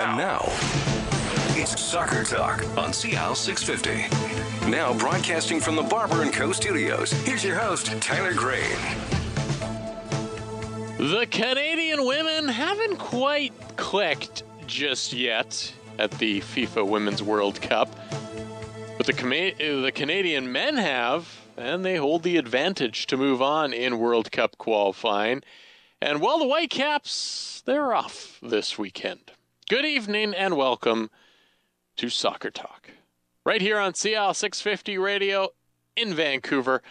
And now, it's Soccer Talk on CL 650. Now broadcasting from the Barber & Co. studios, here's your host, Tyler Green. The Canadian women haven't quite clicked just yet at the FIFA Women's World Cup. But the Canadian men have, and they hold the advantage to move on in World Cup qualifying. And while the Whitecaps, they're off this weekend. Good evening and welcome to Soccer Talk. Right here on CL 650 Radio in Vancouver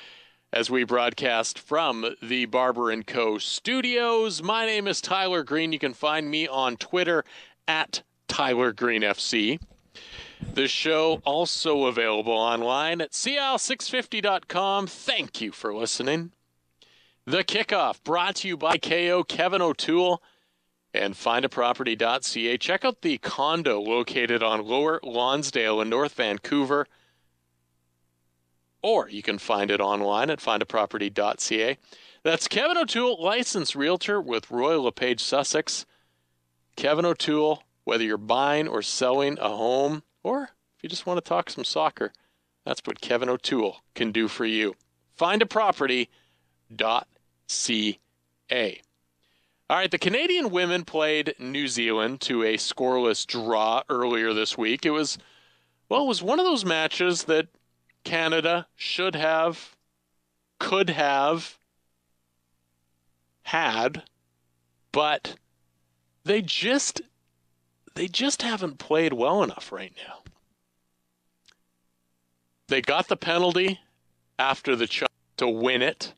as we broadcast from the Barber & Co. studios. My name is Tyler Green. You can find me on Twitter at TylerGreenFC. This show also available online at cl650.com. Thank you for listening. The Kickoff brought to you by KO Kevin O'Toole and findaproperty.ca. Check out the condo located on Lower Lonsdale in North Vancouver. Or you can find it online at findaproperty.ca. That's Kevin O'Toole, licensed realtor with Royal LePage Sussex. Kevin O'Toole, whether you're buying or selling a home, or if you just want to talk some soccer, that's what Kevin O'Toole can do for you. Findaproperty.ca. All right, the Canadian women played New Zealand to a scoreless draw earlier this week. It was one of those matches that Canada should have, could have, had, but they just haven't played well enough right now. They got the penalty after the chance to win it.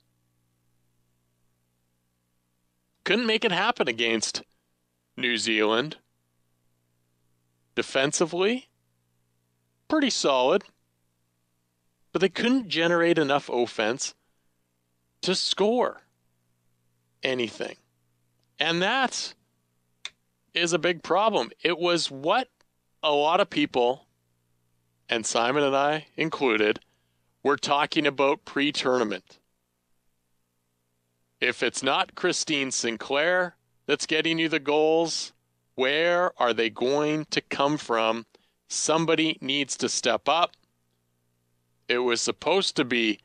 Couldn't make it happen against New Zealand. Defensively, pretty solid. But they couldn't generate enough offense to score anything. And that is a big problem. It was what a lot of people, and Simon and I included, were talking about pre-tournament. If it's not Christine Sinclair that's getting you the goals, where are they going to come from? Somebody needs to step up. It was supposed to be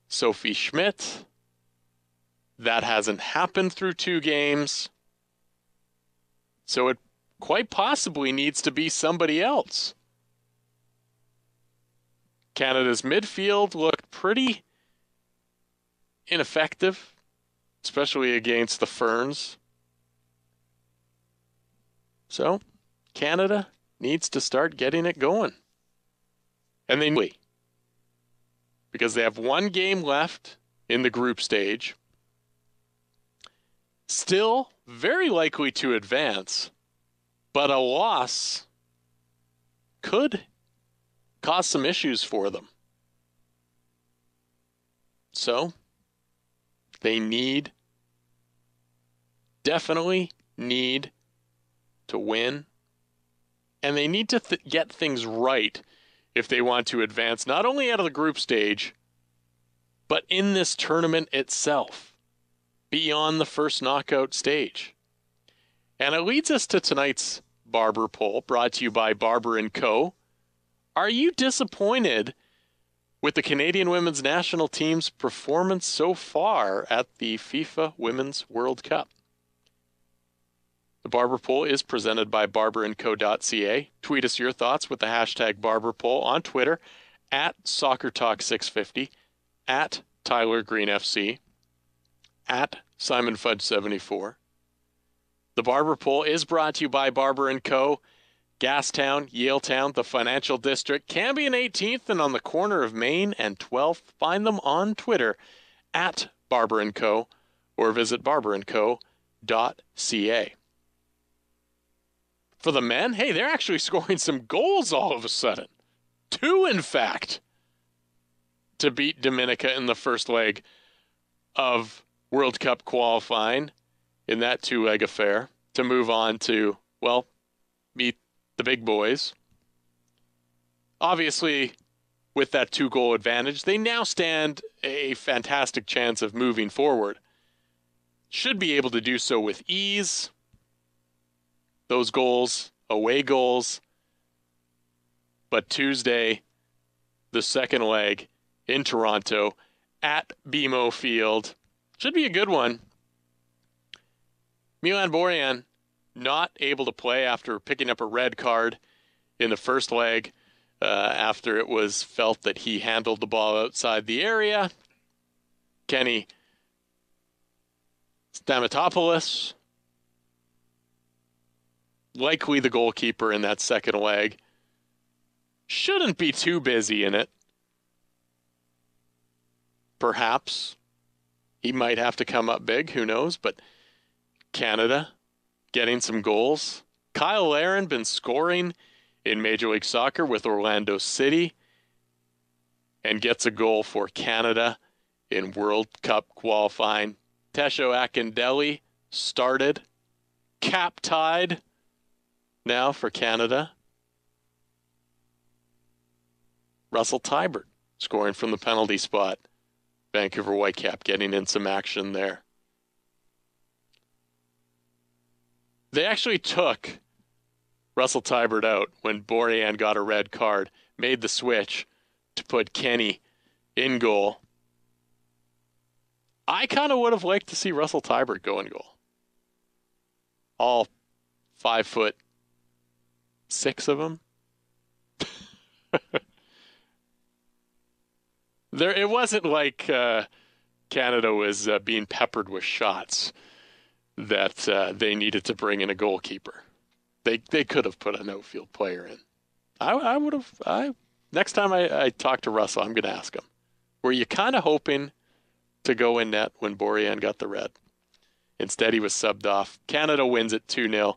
Sophie Schmidt. That hasn't happened through 2 games. So it quite possibly needs to be somebody else. Canada's midfield looked pretty ineffective, especially against the Ferns. So Canada needs to start getting it going. And they need, because they have 1 game left in the group stage. Still very likely to advance, but a loss could cause some issues for them. So they definitely need to win, and they need to get things right if they want to advance not only out of the group stage, but in this tournament itself, beyond the first knockout stage. And it leads us to tonight's Barber poll, brought to you by Barber & Co. Are you disappointed with the Canadian women's national team's performance so far at the FIFA Women's World Cup? The Barber poll is presented by barberandco.ca. Tweet us your thoughts with the hashtag Barber poll on Twitter at SoccerTalk650, at TylerGreenFC, at SimonFudge74. The Barber poll is brought to you by Barber & Co., Gastown, Yaletown, the Financial District, Cambion 18th, and on the corner of Main and 12th. Find them on Twitter at Barber & Co. or visit barberandco.ca. For the men, hey, they're actually scoring some goals all of a sudden. 2, in fact, to beat Dominica in the first leg of World Cup qualifying in that 2-leg affair to move on to, well, meet the big boys. Obviously, with that 2-goal advantage, they now stand a fantastic chance of moving forward. Should be able to do so with ease. Those goals away goals. But Tuesday, the second leg in Toronto at BMO Field. Should be a good one. Milan Borjan not able to play after picking up a red card in the first leg after it was felt that he handled the ball outside the area. Kenny Stamatopoulos, likely the goalkeeper in that second leg, shouldn't be too busy in it. Perhaps he might have to come up big, who knows, but Canada getting some goals. Kyle Larin been scoring in Major League Soccer with Orlando City and gets a goal for Canada in World Cup qualifying. Tesho Akindele started, cap tied now for Canada. Russell Teibert scoring from the penalty spot. Vancouver Whitecap getting in some action there. They actually took Russell Teibert out when Borjan got a red card, made the switch to put Kenny in goal. I kind of would have liked to see Russell Teibert go in goal. All 5'6" of him. It wasn't like Canada was being peppered with shots that they needed to bring in a goalkeeper. They could have put an outfield player in. I would have. Next time I talk to Russell, I'm going to ask him, were you kind of hoping to go in net when Borjan got the red? Instead, he was subbed off. Canada wins it 2-0.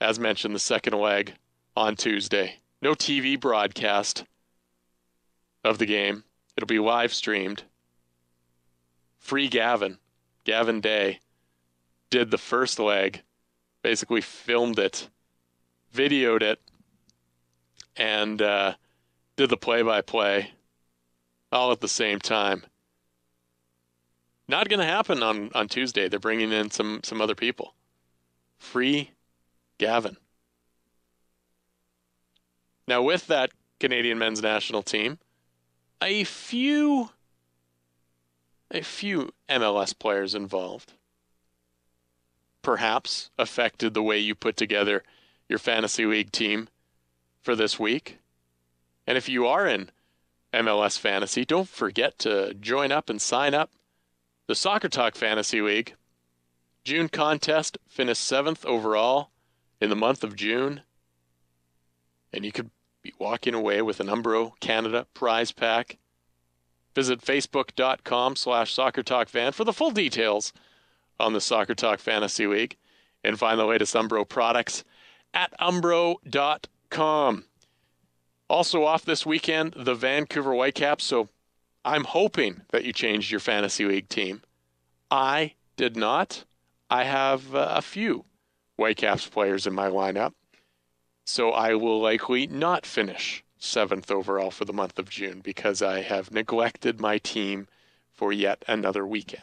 As mentioned, the second leg on Tuesday. No TV broadcast of the game. It'll be live streamed. Free Gavin Day, did the first leg, basically filmed it, videoed it, and did the play-by-play all at the same time. Not going to happen on Tuesday. They're bringing in some other people. Free Gavin. Now, with that Canadian men's national team, a few MLS players involved perhaps affected the way you put together your fantasy league team for this week. And if you are in MLS Fantasy, don't forget to join up and sign up. The Soccer Talk Fantasy League June contest finished 7th overall in the month of June. And you could be walking away with an Umbro Canada prize pack. Visit facebook.com/SoccerTalkFan for the full details on the Soccer Talk Fantasy League and find the latest Umbro products at umbro.com. Also off this weekend, the Vancouver Whitecaps, so I'm hoping that you changed your fantasy league team. I did not. I have a few Whitecaps players in my lineup, so I will likely not finish 7th overall for the month of June because I have neglected my team for yet another weekend.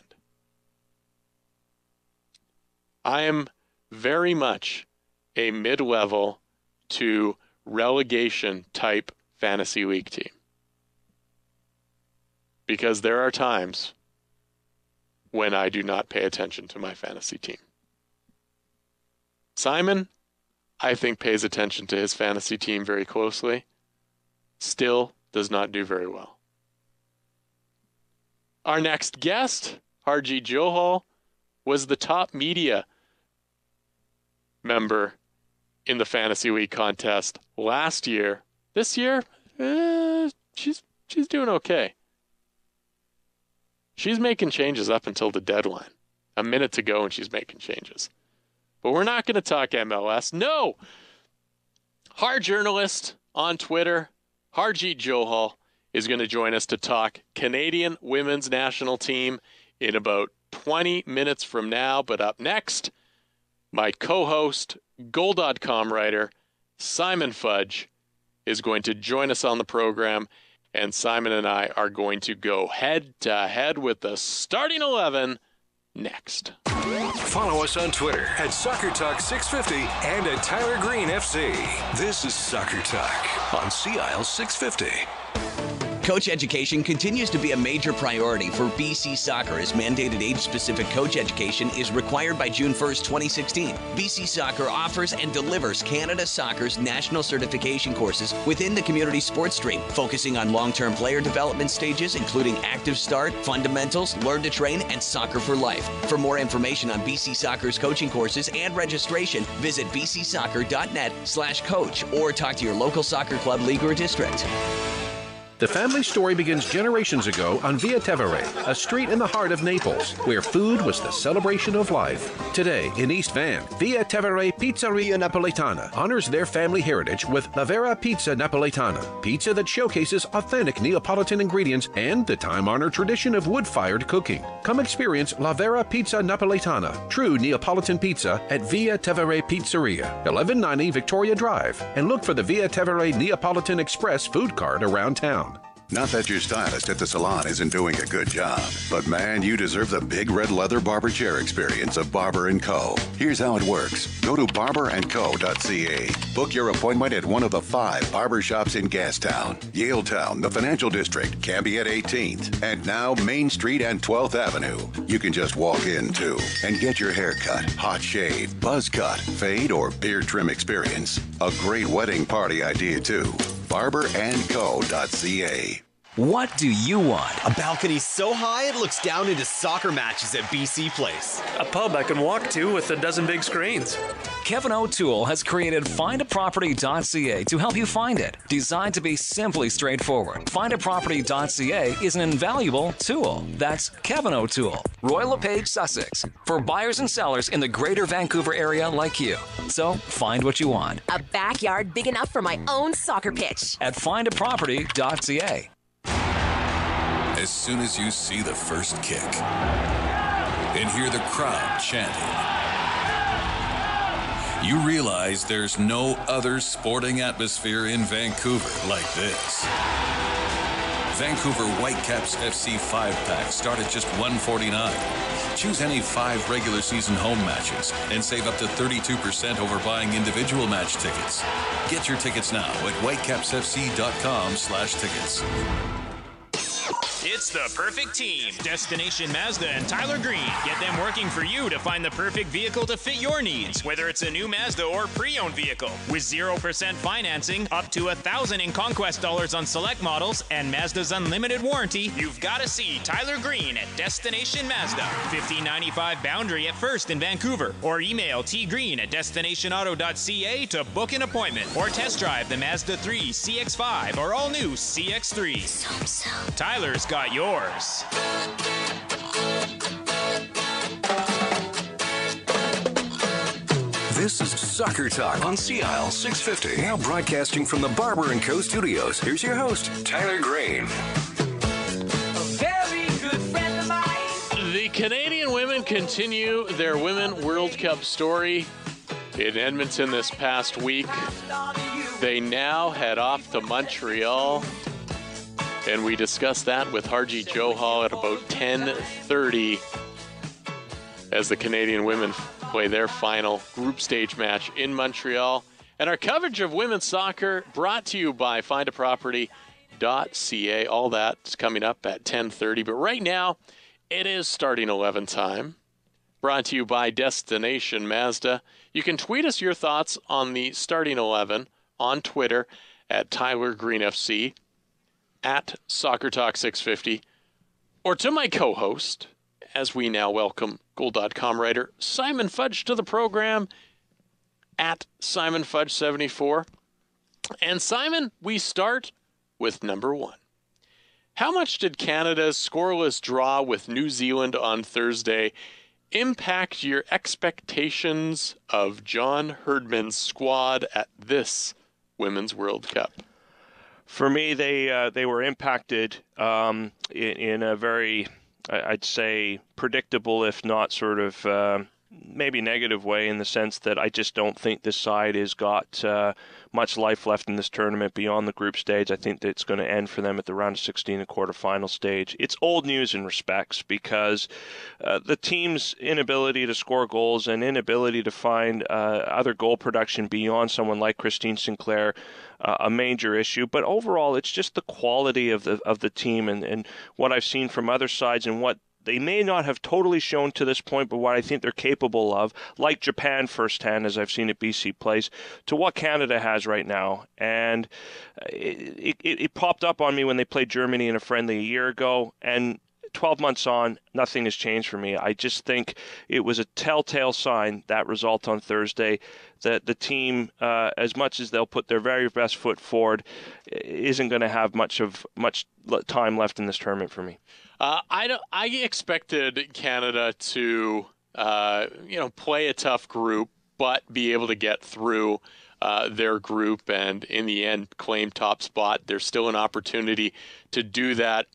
I am very much a mid-level to relegation type fantasy league team because there are times when I do not pay attention to my fantasy team. Simon, I think, pays attention to his fantasy team very closely. Still does not do very well. Our next guest, Harjit Johal, was the top media member in the Fantasy League contest last year. This year, she's doing okay. She's making changes up until the deadline. A minute to go and she's making changes. But we're not going to talk MLS. No! Hard journalist on Twitter, Harjit Johal, is going to join us to talk Canadian women's national team in about 20 minutes from now. But up next, my co-host, Goal.com writer, Simon Fudge, is going to join us on the program, and Simon and I are going to go head-to-head with the starting 11 next. Follow us on Twitter at Soccer Talk 650 and at Tyler Green FC. This is Soccer Talk on CIL 650. Coach education continues to be a major priority for BC Soccer as mandated age-specific coach education is required by June 1st, 2016. BC Soccer offers and delivers Canada Soccer's national certification courses within the community sports stream, focusing on long-term player development stages, including active start, fundamentals, learn to train, and soccer for life. For more information on BC Soccer's coaching courses and registration, visit bcsoccer.net/coach or talk to your local soccer club, league, or district. The family story begins generations ago on Via Tevere, a street in the heart of Naples, where food was the celebration of life. Today, in East Van, Via Tevere Pizzeria Napolitana honors their family heritage with La Vera Pizza Napolitana, pizza that showcases authentic Neapolitan ingredients and the time-honored tradition of wood-fired cooking. Come experience La Vera Pizza Napolitana, true Neapolitan pizza at Via Tevere Pizzeria, 1190 Victoria Drive, and look for the Via Tevere Neapolitan Express food cart around town. Not that your stylist at the salon isn't doing a good job, but man, you deserve the big red leather barber chair experience of Barber & Co. Here's how it works. Go to barberandco.ca. Book your appointment at one of the 5 barber shops in Gastown, Yaletown, the Financial District, Cambie at 18th, and now Main Street and 12th Avenue. You can just walk in, too, and get your hair cut, hot shave, buzz cut, fade, or beard trim experience. A great wedding party idea, too. barberandco.ca. What do you want? A balcony so high it looks down into soccer matches at BC Place. A pub I can walk to with a dozen big screens. Kevin O'Toole has created findaproperty.ca to help you find it. Designed to be simply straightforward, findaproperty.ca is an invaluable tool. That's Kevin O'Toole, Royal LePage, Sussex, for buyers and sellers in the greater Vancouver area like you. So find what you want. A backyard big enough for my own soccer pitch. At findaproperty.ca. As soon as you see the first kick and hear the crowd chanting, you realize there's no other sporting atmosphere in Vancouver like this. Vancouver Whitecaps FC 5-pack start at just $149. Choose any 5 regular season home matches and save up to 32% over buying individual match tickets. Get your tickets now at whitecapsfc.com/tickets. It's the perfect team. Destination Mazda and Tyler Green. Get them working for you to find the perfect vehicle to fit your needs, whether it's a new Mazda or pre-owned vehicle. With 0% financing, up to $1,000 in conquest dollars on select models, and Mazda's unlimited warranty, you've got to see Tyler Green at Destination Mazda. 1595 Boundary at First in Vancouver. Or email tgreen@destinationauto.ca to book an appointment. Or test drive the Mazda 3, CX-5, or all-new CX-3. Tyler's got yours. This is Soccer Talk on CIL 650. Now broadcasting from the Barber & Co. studios. Here's your host, Tyler Green. The Canadian women continue their Women World Cup story in Edmonton this past week. They now head off to Montreal. And we discussed that with Harji Johal at about 10:30 as the Canadian women play their final group stage match in Montreal. And our coverage of women's soccer brought to you by findaproperty.ca. All that's coming up at 10:30. But right now, it is starting 11 time. Brought to you by Destination Mazda. You can tweet us your thoughts on the starting 11 on Twitter at Tyler Green FC. At Soccer Talk 650, or to my co-host, as we now welcome Goal.com writer Simon Fudge to the program, at Simon Fudge 74. And Simon, we start with number 1. How much did Canada's scoreless draw with New Zealand on Thursday impact your expectations of John Herdman's squad at this Women's World Cup? For me, they were impacted in a very, I'd say, predictable, if not sort of maybe negative way, in the sense that I just don't think this side has got much life left in this tournament beyond the group stage. I think that it's going to end for them at the round of 16 and quarterfinal stage. It's old news in respects, because the team's inability to score goals and inability to find other goal production beyond someone like Christine Sinclair, a major issue. But overall, it's just the quality of the team and what I've seen from other sides and what they may not have totally shown to this point, but what I think they're capable of, like Japan firsthand, as I've seen at BC Place, to what Canada has right now. And it popped up on me when they played Germany in a friendly a year ago, and 12 months on, nothing has changed for me. I just think it was a telltale sign, that result on Thursday, that the team, as much as they'll put their very best foot forward, isn't going to have much time left in this tournament for me. I expected Canada to, play a tough group, but be able to get through their group and, in the end, claim top spot. There's still an opportunity to do that.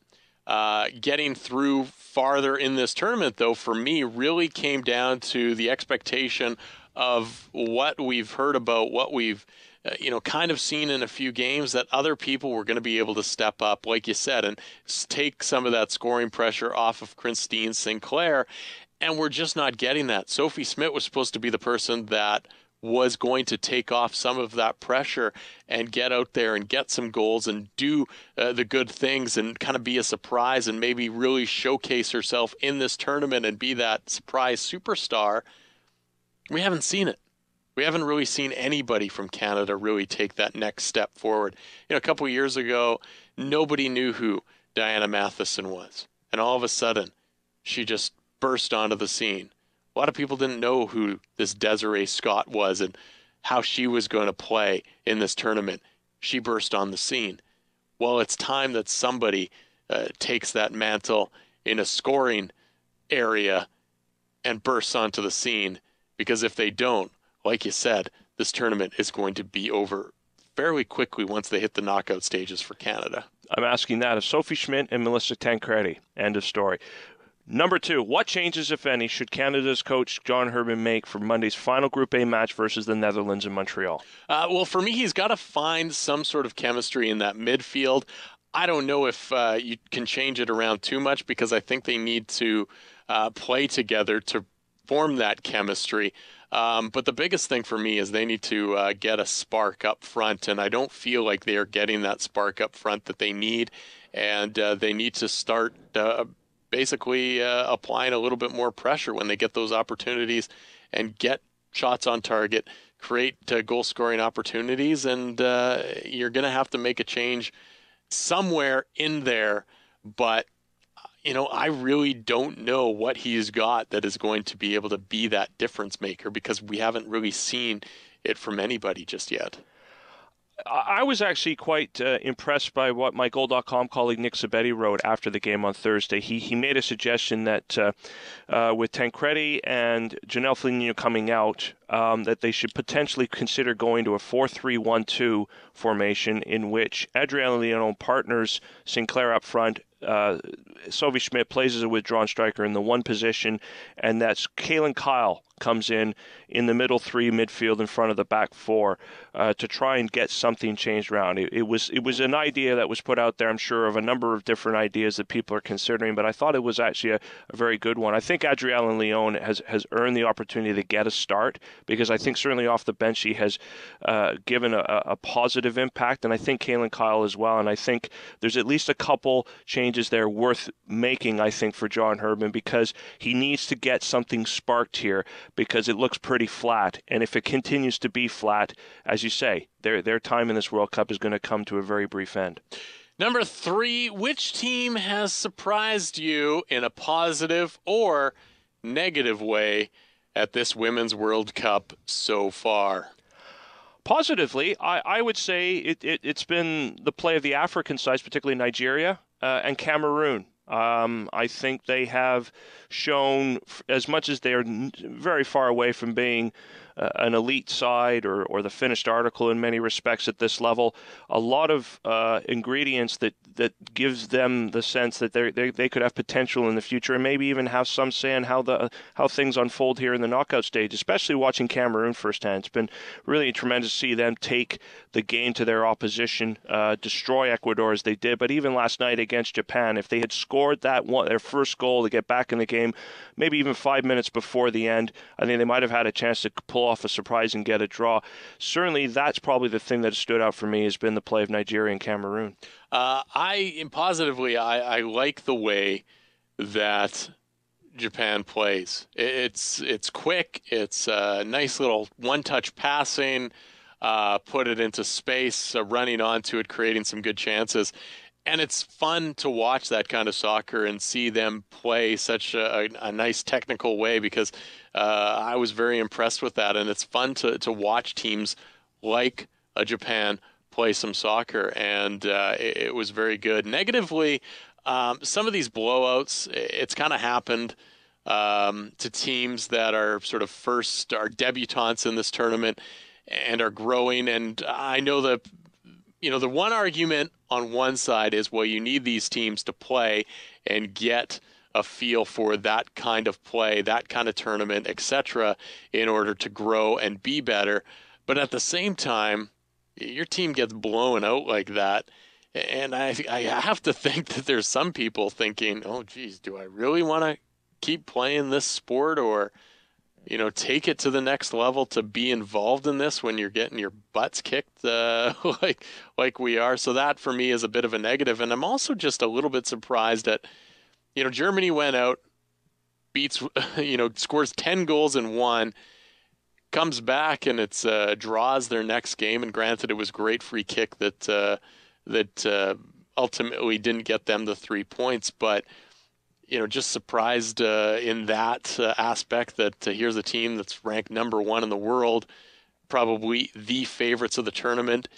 Getting through farther in this tournament, though, for me, really came down to the expectation of what we've heard about, what we've kind of seen in a few games, that other people were going to be able to step up, like you said, and take some of that scoring pressure off of Christine Sinclair. And we're just not getting that. Sophie Schmidt was supposed to be the person that was going to take off some of that pressure and get out there and get some goals and do the good things and kind of be a surprise and maybe really showcase herself in this tournament and be that surprise superstar. We haven't seen it. We haven't really seen anybody from Canada really take that next step forward. A couple of years ago, nobody knew who Diana Matheson was. And all of a sudden, she just burst onto the scene. A lot of people didn't know who this Desiree Scott was and how she was going to play in this tournament. She burst on the scene. Well, it's time that somebody takes that mantle in a scoring area and bursts onto the scene, because if they don't, like you said, this tournament is going to be over fairly quickly once they hit the knockout stages for Canada. I'm asking that of Sophie Schmidt and Melissa Tancredi. End of story. Number 2, what changes, if any, should Canada's coach John Herdman make for Monday's final Group A match versus the Netherlands in Montreal? Well, for me, he's got to find some sort of chemistry in that midfield. I don't know if you can change it around too much, because I think they need to play together to form that chemistry. But the biggest thing for me is they need to get a spark up front, and I don't feel like they are getting that spark up front that they need, and they need to start basically applying a little bit more pressure when they get those opportunities and get shots on target, create goal-scoring opportunities, and you're going to have to make a change somewhere in there. But I really don't know what he's got that is going to be able to be that difference maker, because we haven't really seen it from anybody just yet. I was actually quite impressed by what my Goal.com colleague Nick Sabetti wrote after the game on Thursday. He made a suggestion that with Tancredi and Janelle Foligno coming out, that they should potentially consider going to a 4-3-1-2 formation in which Adriana Leon partners Sinclair up front. Sophie Schmidt plays as a withdrawn striker in the one position, and that's Kaylin Kyle comes in the middle three, midfield in front of the back four, to try and get something changed around. It was an idea that was put out there, I'm sure, of a number of different ideas that people are considering, but I thought it was actually a very good one. I think Adriana Leon has earned the opportunity to get a start, because I think certainly off the bench she has given a positive impact, and I think Kaylin Kyle as well, and I think there's at least a couple changes there worth making, I think, for John Herdman, because he needs to get something sparked here, because it looks pretty flat, and if it continues to be flat, as you say, their time in this World Cup is going to come to a very brief end. Number 3, which team has surprised you in a positive or negative way at this Women's World Cup so far? Positively, I would say it's been the play of the African sides, particularly Nigeria and Cameroon. I think they have shown, as much as they are very far away from being an elite side or the finished article in many respects at this level. A lot of ingredients that gives them the sense that they could have potential in the future, and maybe even have some say in how things unfold here in the knockout stage, especially watching Cameroon firsthand. It's been really tremendous to see them take the game to their opposition, destroy Ecuador as they did. But even last night against Japan, if they had scored their first goal to get back in the game, maybe even 5 minutes before the end, I think they might have had a chance to pull off a surprise and get a draw. Certainly, that's probably the thing that stood out for me has been the play of Nigeria and Cameroon. I like the way that Japan plays. It's quick. It's a nice little one-touch passing. Put it into space, running onto it, creating some good chances. And it's fun to watch that kind of soccer and see them play such a nice technical way, because I was very impressed with that. And it's fun to watch teams like Japan play some soccer, and it was very good. Negatively, some of these blowouts, it's kind of happened to teams that are sort of are debutantes in this tournament and are growing. And I know the one argument on one side is, well, you need these teams to play and get a feel for that kind of play, that kind of tournament, etc., in order to grow and be better. But at the same time, your team gets blown out like that, and I have to think that there's some people thinking, oh, geez, do I really want to keep playing this sport, or take it to the next level to be involved in this when you're getting your butts kicked like we are. So that for me is a bit of a negative. And I'm also just a little bit surprised that, Germany went out, beats, scores 10 goals in one, comes back and it's draws their next game. And granted, it was a great free kick that ultimately didn't get them the 3 points, but just surprised in that aspect that here's a team that's ranked number 1 in the world, probably the favorites of the tournament.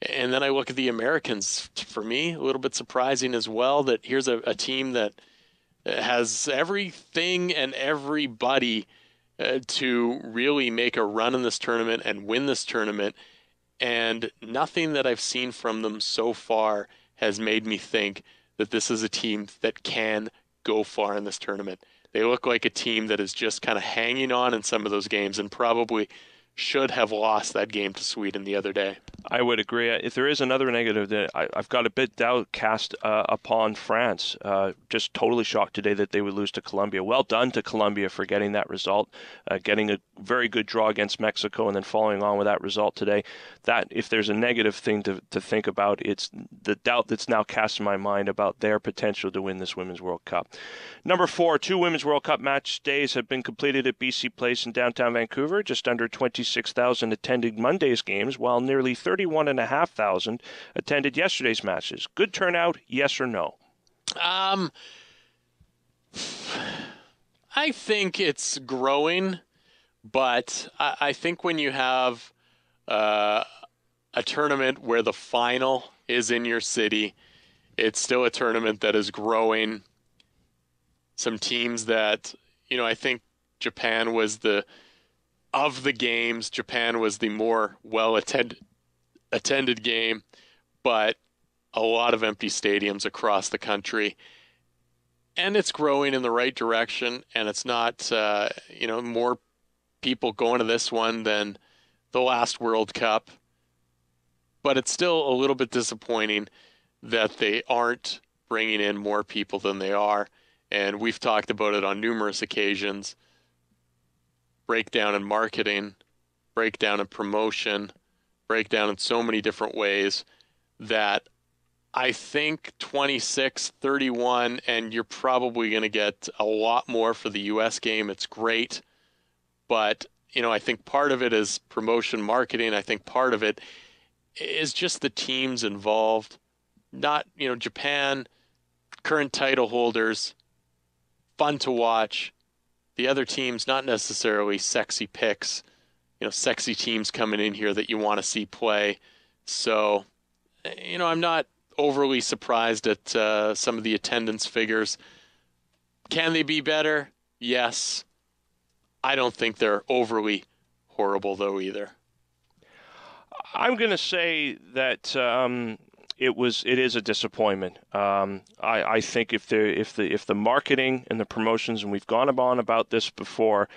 And then I look at the Americans. For me, a little bit surprising as well that here's a team that has everything and everybody to really make a run in this tournament and win this tournament. And nothing that I've seen from them so far has made me think that this is a team that can go far in this tournament. They look like a team that is just kind of hanging on in some of those games and probably should have lost that game to Sweden the other day. I would agree. If there is another negative, that I've got a bit doubt cast upon France. Just totally shocked today that they would lose to Colombia. Well done to Colombia for getting that result, getting a very good draw against Mexico, and then following on with that result today. That, if there's a negative thing to think about, it's the doubt that's now cast in my mind about their potential to win this Women's World Cup. Number 4, 2 Women's World Cup match days have been completed at BC Place in downtown Vancouver. Just under 26,000 attended Monday's games, while nearly 31,500 attended yesterday's matches. Good turnout, yes or no? I think it's growing, but I think when you have a tournament where the final is in your city, it's still a tournament that is growing. Some teams that, I think Japan was of the games, Japan was the more attended game, but a lot of empty stadiums across the country. And it's growing in the right direction, and it's not, more people going to this one than the last World Cup. But it's still a little bit disappointing that they aren't bringing in more people than they are. And we've talked about it on numerous occasions. Breakdown in marketing, breakdown in promotion, breakdown in so many different ways that I think 26, 31, and you're probably going to get a lot more for the U.S. game. It's great. But, I think part of it is promotion, marketing. I think part of it is just the teams involved. Not, Japan, current title holders, fun to watch. The other teams, not necessarily sexy picks, sexy teams coming in here that you want to see play. So, I'm not overly surprised at some of the attendance figures. Can they be better? Yes. I don't think they're overly horrible, though, either. I'm going to say that it is a disappointment. I think if the marketing and the promotions, and we've gone on about this before,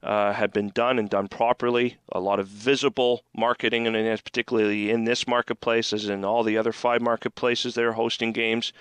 had been done and done properly, a lot of visible marketing, and particularly in this marketplace, as in all the other 5 marketplaces that are hosting games,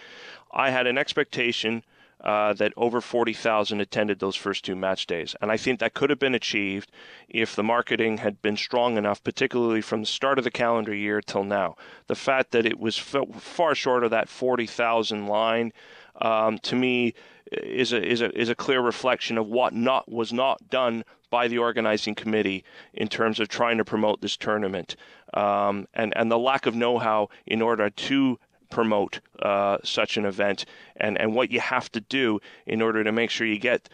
I had an expectation that over 40,000 attended those first 2 match days. And I think that could have been achieved if the marketing had been strong enough, particularly from the start of the calendar year till now. The fact that it was far short of that 40,000 line, to me, is a clear reflection of what was not done by the organizing committee in terms of trying to promote this tournament, and the lack of know-how in order to promote such an event, and what you have to do in order to make sure you get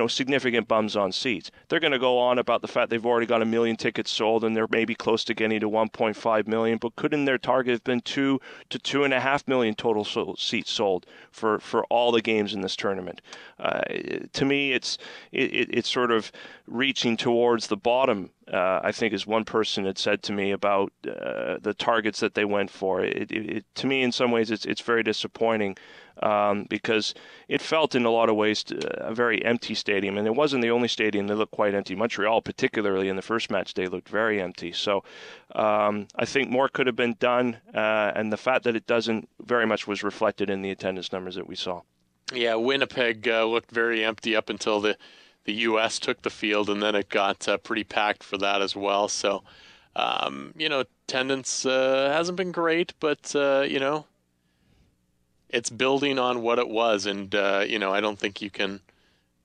significant bums on seats. They're going to go on about the fact they've already got 1 million tickets sold, and they're maybe close to getting to 1.5 million, but couldn't their target have been 2 to 2.5 million total seats sold for all the games in this tournament? To me, it's sort of reaching towards the bottom, I think, as one person had said to me about the targets that they went for. To me, in some ways, it's very disappointing, because it felt in a lot of ways a very empty stadium, and it wasn't the only stadium that looked quite empty. Montreal, particularly in the first match day, looked very empty. So I think more could have been done, and the fact that it doesn't very much was reflected in the attendance numbers that we saw. Yeah, Winnipeg looked very empty up until the U.S. took the field, and then it got pretty packed for that as well. So, attendance hasn't been great, but, it's building on what it was. And, I don't think you can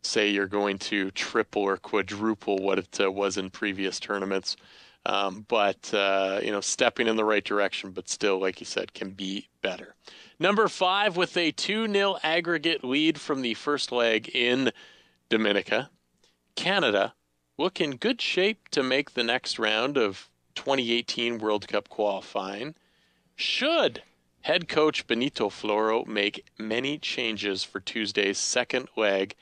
say you're going to triple or quadruple what it was in previous tournaments. But stepping in the right direction, but still, like you said, can be better. Number 5, with a 2-0 aggregate lead from the first leg in Dominica, Canada look in good shape to make the next round of 2018 World Cup qualifying, should head coach Benito Floro make many changes for Tuesday's second leg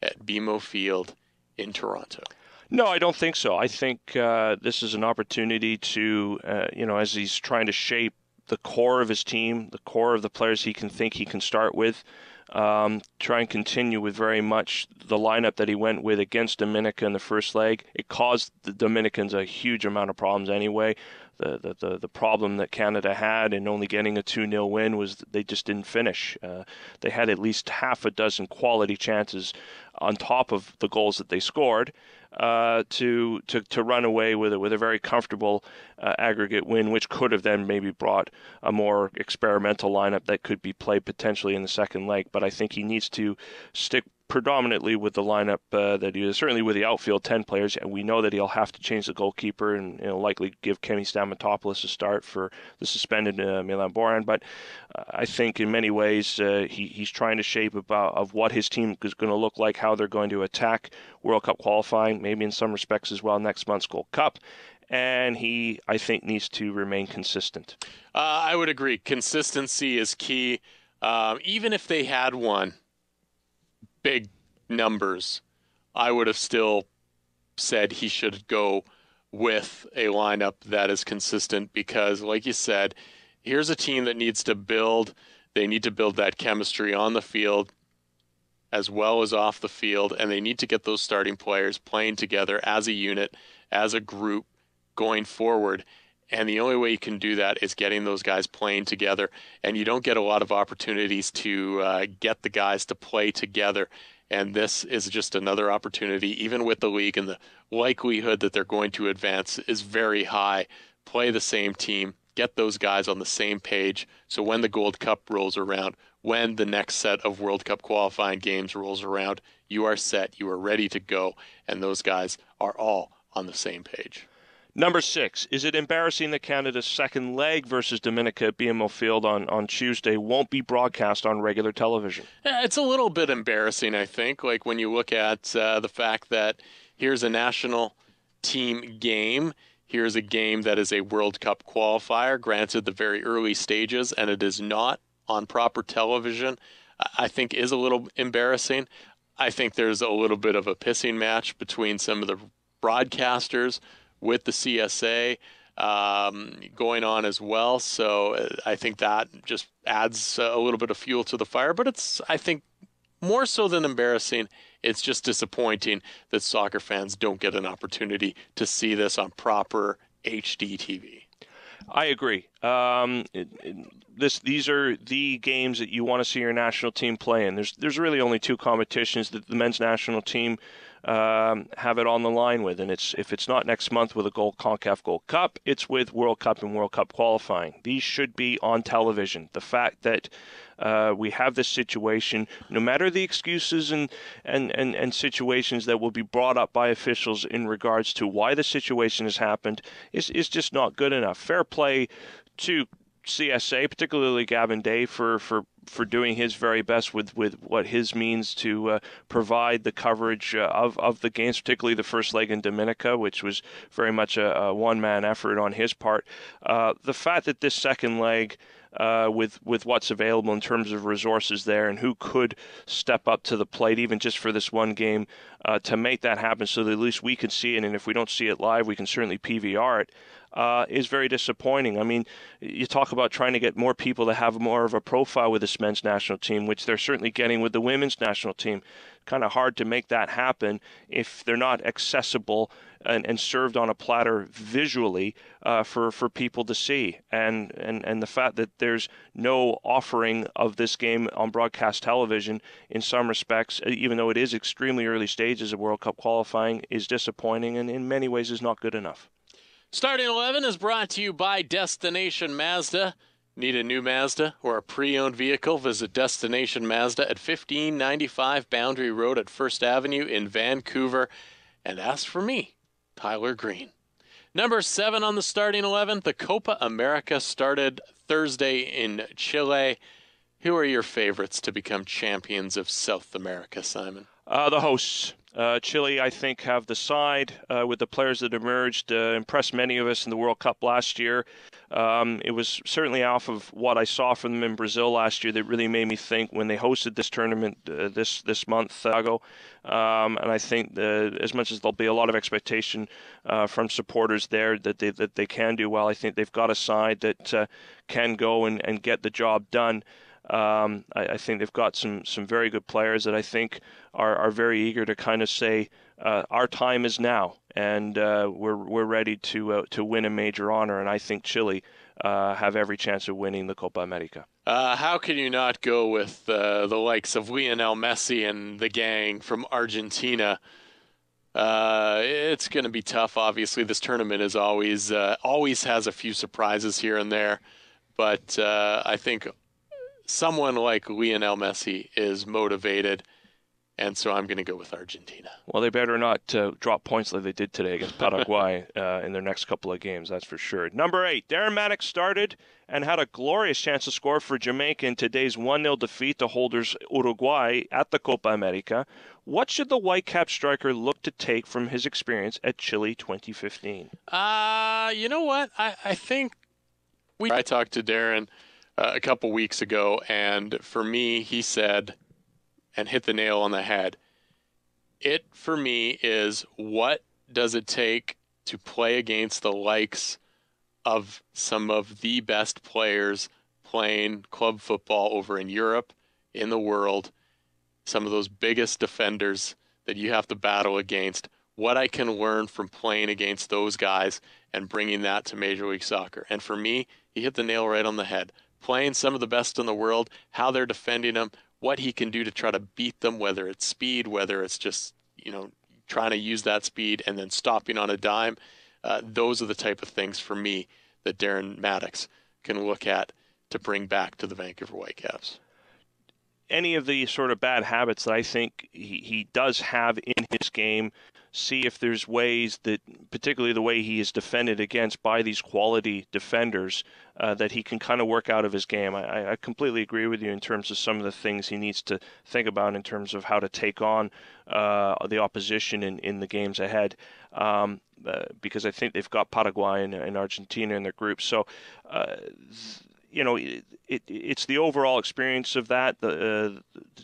at BMO Field in Toronto. No, I don't think so. I think this is an opportunity to, as he's trying to shape the core of his team, the core of the players he can start with, try and continue with very much the lineup that he went with against Dominica in the first leg. It caused the Dominicans a huge amount of problems anyway. The problem that Canada had in only getting a 2-0 win was that they just didn't finish. They had at least half a dozen quality chances on top of the goals that they scored to run away with a very comfortable aggregate win, which could have then maybe brought a more experimental lineup that could be played potentially in the second leg. But I think he needs to stick predominantly with the lineup that he is, certainly with the outfield 10 players. And we know that he'll have to change the goalkeeper and likely give Kemi Stamatopoulos a start for the suspended Milan Boran. But I think in many ways he's trying to shape of what his team is going to look like, how they're going to attack World Cup qualifying, maybe in some respects as well next month's Gold Cup. And he, I think, needs to remain consistent. I would agree. Consistency is key. Even if they had won big numbers, I would have still said he should go with a lineup that is consistent because, like you said, here's a team that needs to build. They need to build that chemistry on the field as well as off the field, and they need to get those starting players playing together as a unit, as a group going forward. And the only way you can do that is getting those guys playing together. And you don't get a lot of opportunities to get the guys to play together. And this is just another opportunity, even with the league, and the likelihood that they're going to advance is very high. Play the same team, get those guys on the same page. So when the Gold Cup rolls around, when the next set of World Cup qualifying games rolls around, you are set, you are ready to go. And those guys are all on the same page. Number 6, is it embarrassing that Canada's second leg versus Dominica at BMO Field on Tuesday won't be broadcast on regular television? It's a little bit embarrassing, I think, like when you look at the fact that here's a national team game, here's a game that is a World Cup qualifier, granted the very early stages, and it is not on proper television, I think is a little embarrassing. I think there's a little bit of a pissing match between some of the broadcasters with the CSA going on as well. So I think that just adds a little bit of fuel to the fire. But it's, I think, more so than embarrassing, it's just disappointing that soccer fans don't get an opportunity to see this on proper HD TV. I agree. These are the games that you want to see your national team play in. There's really only two competitions that the men's national team have it on the line with, and if it's not next month with a CONCACAF Gold Cup, it's with World Cup and World Cup qualifying. These should be on television. The fact that we have this situation, no matter the excuses and situations that will be brought up by officials in regards to why the situation has happened, is just not good enough. Fair play to CSA, particularly Gavin Day, for doing his very best with what his means to provide the coverage of the games, particularly the first leg in Dominica, which was very much a one-man effort on his part. The fact that this second leg, with what's available in terms of resources there and who could step up to the plate, even just for this one game, to make that happen so that at least we can see it, and if we don't see it live, we can certainly PVR it, is very disappointing. I mean, you talk about trying to get more people to have more of a profile with this men's national team, which they're certainly getting with the women's national team. Kind of hard to make that happen if they're not accessible and served on a platter visually for people to see. And the fact that there's no offering of this game on broadcast television in some respects, even though it is extremely early stages of World Cup qualifying, is disappointing and in many ways is not good enough. Starting 11 is brought to you by Destination Mazda. Need a new Mazda or a pre-owned vehicle? Visit Destination Mazda at 1595 Boundary Road at First Avenue in Vancouver and ask for me, Tyler Green. Number 7 on the starting 11, the Copa America started Thursday in Chile. Who are your favorites to become champions of South America, Simon? The hosts. Chile, I think, have the side with the players that emerged, impressed many of us in the World Cup last year. It was certainly off of what I saw from them in Brazil last year that really made me think when they hosted this tournament this month ago. And I think as much as there'll be a lot of expectation from supporters there that they can do well, I think they've got a side that can go and get the job done. I think they've got some very good players that I think are very eager to kind of say our time is now, and we're ready to win a major honor. And I think Chile have every chance of winning the Copa America. How can you not go with the likes of Lionel Messi and the gang from Argentina? It's going to be tough. Obviously, this tournament is always has a few surprises here and there, but I think someone like Lionel Messi is motivated, and so I'm going to go with Argentina. Well, they better not drop points like they did today against Paraguay in their next couple of games, that's for sure. Number 8, Darren Maddox started and had a glorious chance to score for Jamaica in today's 1-0 defeat to holders Uruguay at the Copa America. What should the Whitecap striker look to take from his experience at Chile 2015? You know what? I think I talked to Darren a couple weeks ago, and for me, he said, and hit the nail on the head, it for me is, what does it take to play against the likes of some of the best players playing club football over in Europe, in the world, some of those biggest defenders that you have to battle against, what I can learn from playing against those guys and bringing that to Major League Soccer. And for me, he hit the nail right on the head. Playing some of the best in the world, how they're defending them, what he can do to try to beat them, whether it's speed, whether it's just, trying to use that speed and then stopping on a dime. Those are the type of things for me that Darren Maddox can look at to bring back to the Vancouver Whitecaps. Any of the sort of bad habits that I think he does have in his game, see if there's ways that, particularly the way he is defended against by these quality defenders, that he can kind of work out of his game. I completely agree with you in terms of some of the things he needs to think about in terms of how to take on the opposition in the games ahead, because I think they've got Paraguay and Argentina in their group. So, it's the overall experience of that,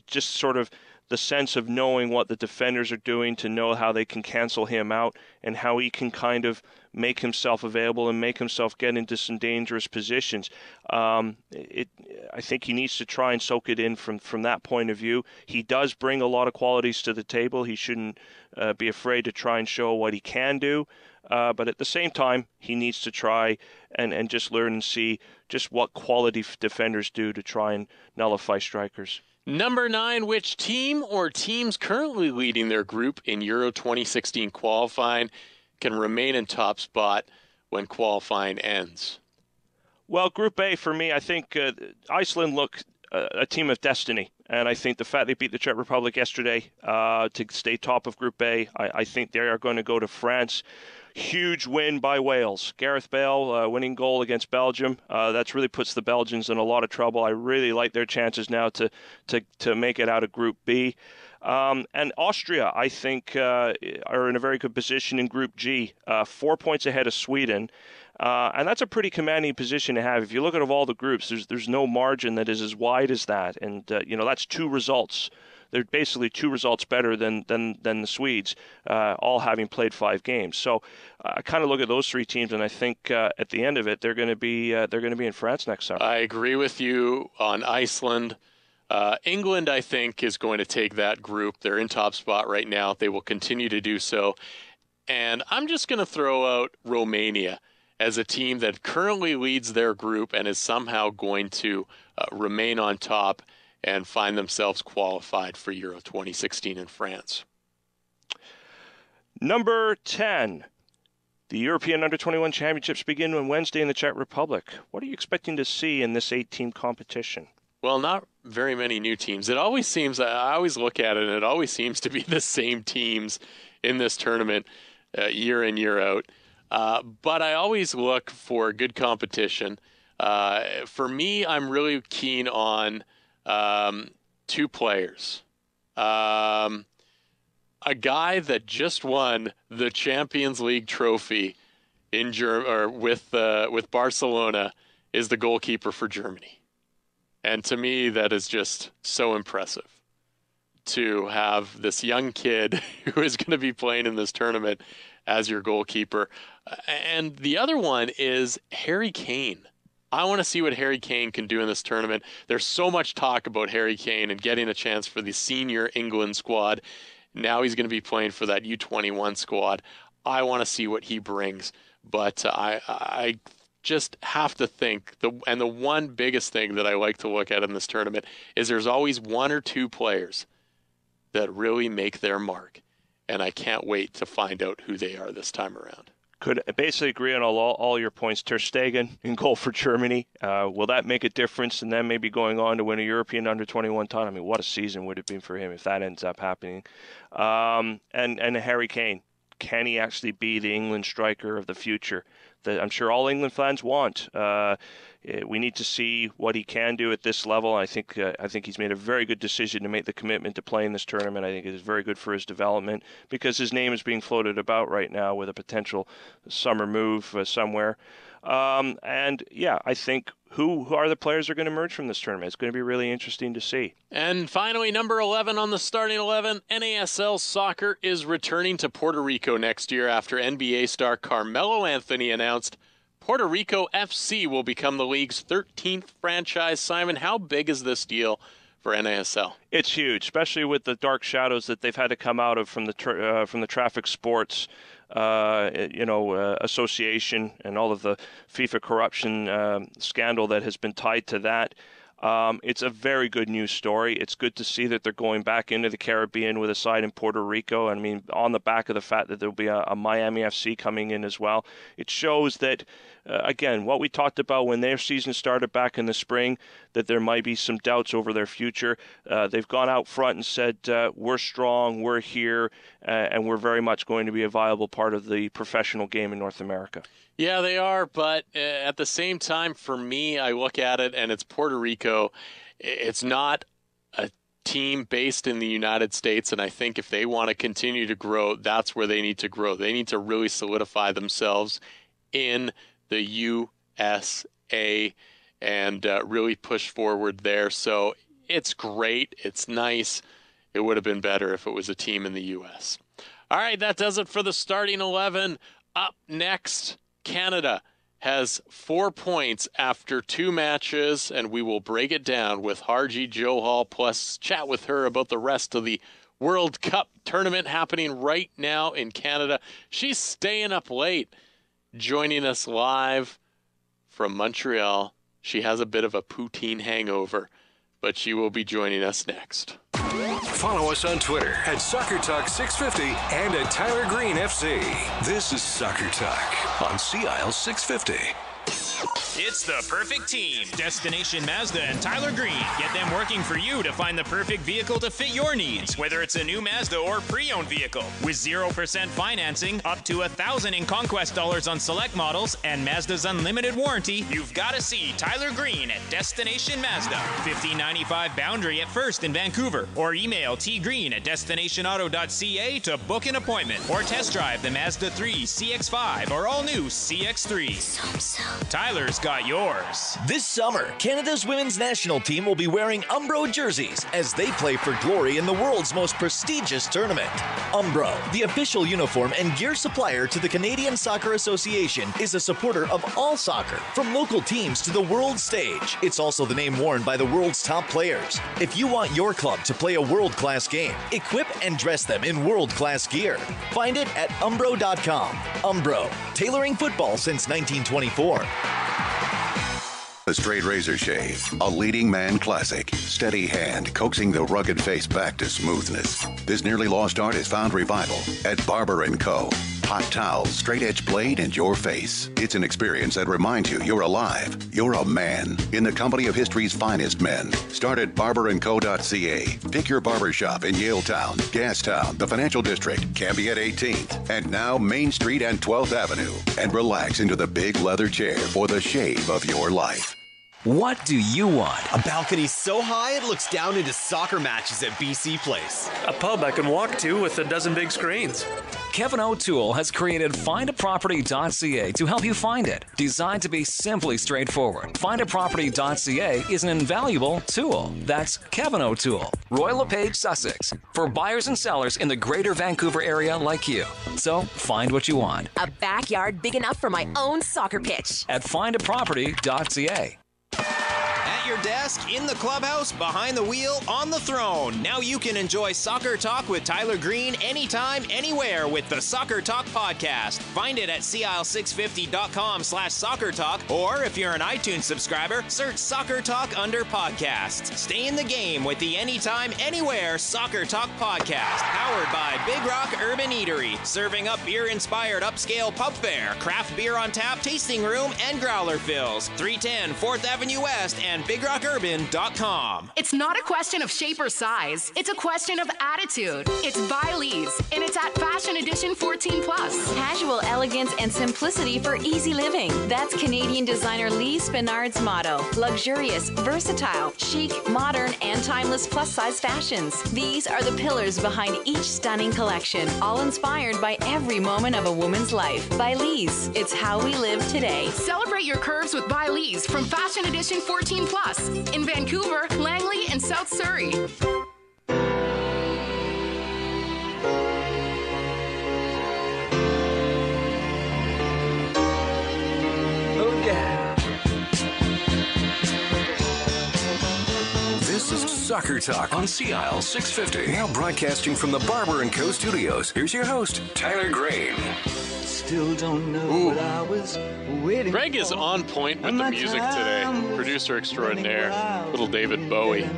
just sort of the sense of knowing what the defenders are doing to know how they can cancel him out and how he can kind of make himself available and make himself get into some dangerous positions. I think he needs to try and soak it in from that point of view. He does bring a lot of qualities to the table. He shouldn't be afraid to try and show what he can do. But at the same time, he needs to try and just learn and see just what quality defenders do to try and nullify strikers. Number 9, which team or teams currently leading their group in Euro 2016 qualifying can remain in top spot when qualifying ends? Well, Group A, for me, I think Iceland look a team of destiny. And I think the fact they beat the Czech Republic yesterday to stay top of Group A, I think they are going to go to France. Huge win by Wales. Gareth Bale winning goal against Belgium. That's really puts the Belgians in a lot of trouble. I really like their chances now to make it out of Group B. And Austria, I think, are in a very good position in Group G, 4 points ahead of Sweden. And that's a pretty commanding position to have. If you look at all the groups, there's no margin that is as wide as that. And, that's 2 results. They're basically 2 results better than the Swedes, all having played 5 games. So I kind of look at those 3 teams, and I think at the end of it, they're going to be in France next summer. I agree with you on Iceland. England, I think, is going to take that group. They're in top spot right now. They will continue to do so. And I'm just going to throw out Romania as a team that currently leads their group and is somehow going to remain on top and find themselves qualified for Euro 2016 in France. Number 10. The European Under-21 Championships begin on Wednesday in the Czech Republic. What are you expecting to see in this 8-team competition? Well, not very many new teams. It always seems, I always look at it, and it always seems to be the same teams in this tournament year in, year out. But I always look for good competition. For me, I'm really keen on 2 players. A guy that just won the Champions League trophy in with Barcelona is the goalkeeper for Germany. And to me, that is just so impressive to have this young kid who is going to be playing in this tournament as your goalkeeper. And the other one is Harry Kane. I want to see what Harry Kane can do in this tournament. There's so much talk about Harry Kane and getting a chance for the senior England squad. Now he's going to be playing for that U21 squad. I want to see what he brings. But I just have to think, the one biggest thing that I like to look at in this tournament is there's always 1 or 2 players that really make their mark. And I can't wait to find out who they are this time around. Could basically agree on all your points. Ter Stegen in goal for Germany. Will that make a difference? And then maybe going on to win a European Under-21 title. I mean, what a season would it be for him if that ends up happening? And Harry Kane. Can he actually be the England striker of the future that I'm sure all England fans want? We need to see what he can do at this level. I think he's made a very good decision to make the commitment to play in this tournament. I think it is very good for his development because his name is being floated about right now with a potential summer move somewhere. I think who are the players that are going to emerge from this tournament? It's going to be really interesting to see. And finally, number 11 on the starting 11, NASL Soccer is returning to Puerto Rico next year after NBA star Carmelo Anthony announced Puerto Rico FC will become the league's 13th franchise. Simon, how big is this deal for NASL? It's huge, especially with the dark shadows that they've had to come out of from the Traffic Sports association and all of the FIFA corruption scandal that has been tied to that. It's a very good news story. It's good to see that they're going back into the Caribbean with a side in Puerto Rico. I mean, on the back of the fact that there'll be a Miami FC coming in as well. It shows that, again, what we talked about when their season started back in the spring, that there might be some doubts over their future. They've gone out front and said, we're strong, we're here, and we're very much going to be a viable part of the professional game in North America. Yeah, they are, but at the same time, for me, I look at it, and it's Puerto Rico. It's not a team based in the United States, and I think if they want to continue to grow, that's where they need to grow. They need to really solidify themselves in the USA and really push forward there. So it's great. It's nice. It would have been better if it was a team in the U.S. All right, that does it for the starting 11. Up next, Canada has 4 points after 2 matches, and we will break it down with Harji Johal, plus chat with her about the rest of the World Cup tournament happening right now in Canada. She's staying up late, joining us live from Montreal. She has a bit of a poutine hangover, but she will be joining us next. Follow us on Twitter at Soccer Talk 650 and at Tyler Green FC. This is Soccer Talk on CIL 650. It's the perfect team. Destination Mazda and Tyler Green. Get them working for you to find the perfect vehicle to fit your needs, whether it's a new Mazda or pre-owned vehicle. With 0% financing, up to $1,000 in conquest dollars on select models, and Mazda's unlimited warranty, you've got to see Tyler Green at Destination Mazda. 1595 Boundary at First in Vancouver. Or email tgreen@destinationauto.ca to book an appointment. Or test drive the Mazda 3, CX-5, or all-new CX-3. Tyler's got yours. This summer, Canada's women's national team will be wearing Umbro jerseys as they play for glory in the world's most prestigious tournament. Umbro, the official uniform and gear supplier to the Canadian Soccer Association, is a supporter of all soccer, from local teams to the world stage. It's also the name worn by the world's top players. If you want your club to play a world-class game, equip and dress them in world-class gear. Find it at umbro.com. Umbro, tailoring football since 1924. The Straight Razor Shave, a leading man classic. Steady hand coaxing the rugged face back to smoothness. This nearly lost art has found revival at Barber & Co. Hot towels, straight edge blade, and your face. It's an experience that reminds you you're alive. You're a man in the company of history's finest men. Start at barberandco.ca. Pick your barber shop in Yaletown, Gastown, the Financial District, Cambiet 18th, and now Main Street and 12th Avenue. And relax into the big leather chair for the shave of your life. What do you want? A balcony so high it looks down into soccer matches at BC Place. A pub I can walk to with a dozen big screens. Kevin O'Toole has created findaproperty.ca to help you find it. Designed to be simply straightforward, findaproperty.ca is an invaluable tool. That's Kevin O'Toole, Roy LePage, Sussex, for buyers and sellers in the greater Vancouver area like you. So find what you want A backyard big enough for my own soccer pitch. at findaproperty.ca. At your desk, in the clubhouse, behind the wheel, on the throne. Now you can enjoy Soccer Talk with Tyler Green anytime, anywhere with the Soccer Talk podcast. Find it at CIL650.com/Soccer Talk, or if you're an iTunes subscriber, search Soccer Talk under podcasts. Stay in the game with the Anytime, Anywhere Soccer Talk podcast. Powered by Big Rock Urban Eatery. Serving up beer-inspired upscale pub fare, craft beer on tap, tasting room, and growler fills. 310 4th Avenue West and BigRockUrban.com. It's not a question of shape or size. It's a question of attitude. It's by Lee's, and it's at Fashion Edition 14+. Casual elegance and simplicity for easy living. That's Canadian designer Lee Spinard's motto. Luxurious, versatile, chic, modern, and timeless plus-size fashions. These are the pillars behind each stunning collection, all inspired by every moment of a woman's life. By Lee's, it's how we live today. Celebrate your curves with By Lee's from Fashion Edition 14+ in Vancouver, Langley, and South Surrey. Oh, yeah. This is Soccer Talk on CIL 650. Now broadcasting from the Barber & Co. studios. Here's your host, Tyler Green. Still don't know what I was waiting Greg is on point with the music today. Producer extraordinaire, little David Bowie.